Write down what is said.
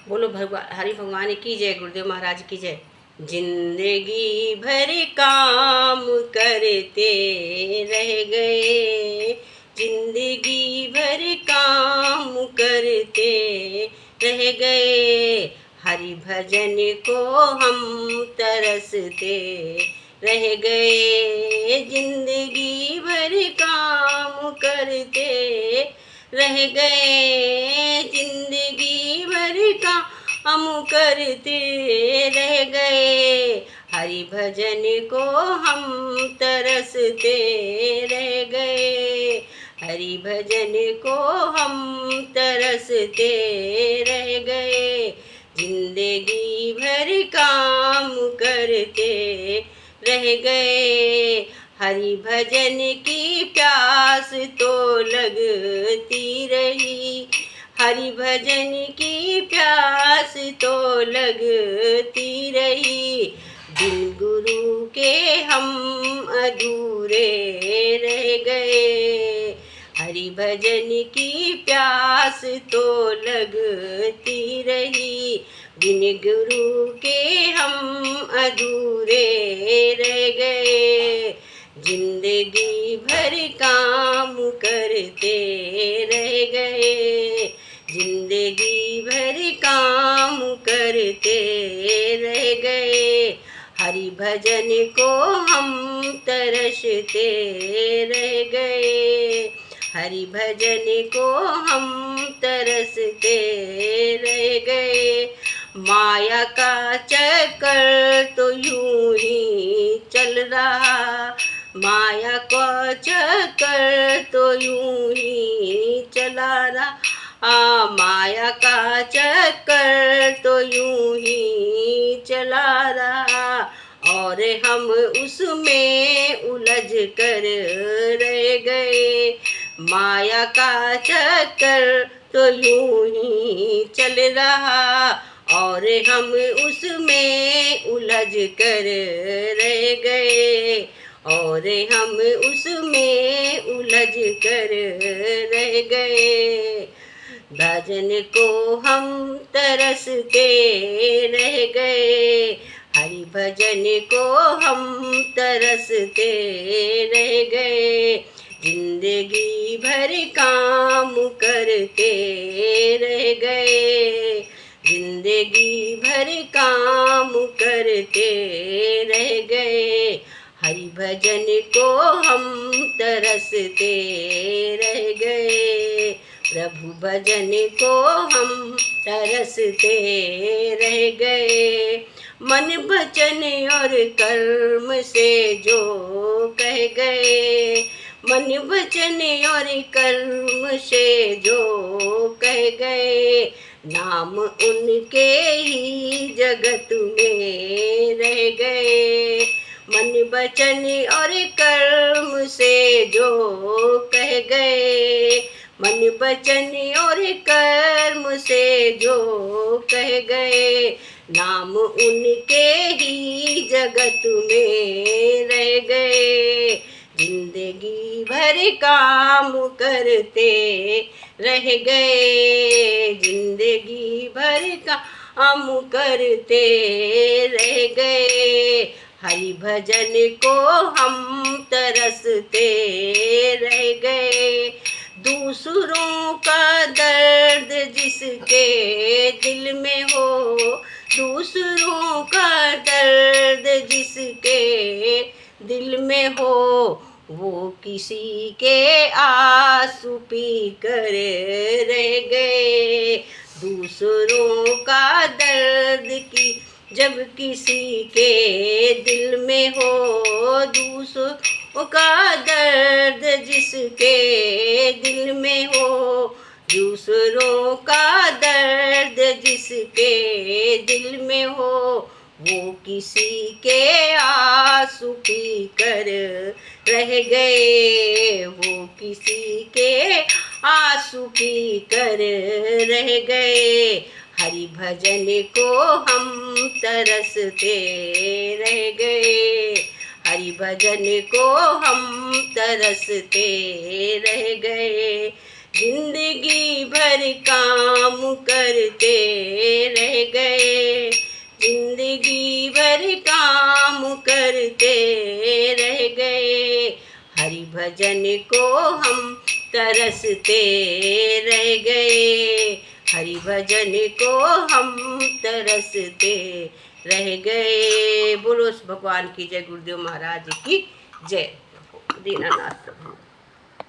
बोलो भगवान हरि भगवान की जय, गुरुदेव महाराज की जय। जिंदगी भर काम करते रह गए, जिंदगी भर काम करते रह गए। हरि भजन को हम तरसते रह गए, जिंदगी भर काम करते रह गए, जिंदगी भर का हम करते रह गए। हरि भजन को हम तरसते रह गए, हरि भजन को हम तरसते रह गए। जिंदगी भर काम करते रह गए, हरि भजन की प्यास तो लगती रही, हरि भजन की प्यास तो लगती रही। बिन गुरु के हम अधूरे रह गए, हरि भजन की प्यास तो लगती रही। बिन गुरु के हम अधूरे रह गए, जिंदगी भर काम करते रह गए, जिंदगी भर काम करते रह गए। हरि भजन को हम तरसते रह गए, हरि भजन को हम तरसते रह गए। माया का चक्कर तो यूं ही चल रहा, माया का चक्कर तो यूं ही चला रहा, माया का चक्कर तो यूं ही चला रहा। और हम उसमें उलझ कर रह गए, माया का चक्कर तो यूं ही चल रहा, और हम उसमें उलझ कर रह गए, और हम उसमें उलझ कर रह गए। भजन को हम तरसते रह गए, हरि भजन को हम तरसते रह गए। जिंदगी भर काम करते रह गए, जिंदगी भर काम करते रह गए। हरि भजन को हम तरसते रह गए, प्रभु भजन को हम तरसते रह गए। मन वचन और कर्म से जो कह गए, मन वचन और कर्म से जो कह गए। नाम उनके ही जगत में रह गए, मन वचन और कर्म से जो कह गए, मन वचन और कर्म से जो कह गए। नाम उनके ही जगत में रह गए, जिंदगी भर काम करते रह गए, जिंदगी भर काम करते रह गए। हरि भजन को हम तरसते रह गए, दूसरों का दर्द जिसके दिल में हो, दूसरों का दर्द जिसके दिल में हो, वो किसी के आंसू पी कर रह गए। दूसरों का दर्द की जब किसी के दिल में हो, दूसरों का दर्द जिसके दिल में हो, दूसरों का दर्द जिसके दिल में हो, वो किसी के आंसू पी कर रह गए, वो किसी के आंसू पी कर रह गए। हरि भजन को हम तरसते रह गए, हरि भजन को हम तरसते रह गए। जिंदगी भर काम करते रह गए, जिंदगी भर काम करते रह गए। हरि भजन को हम तरसते रह गए, हरि भजन को हम तरसते रह गए। बोलो भगवान की जय, गुरुदेव महाराज की जय। दीनानाथ प्रभु।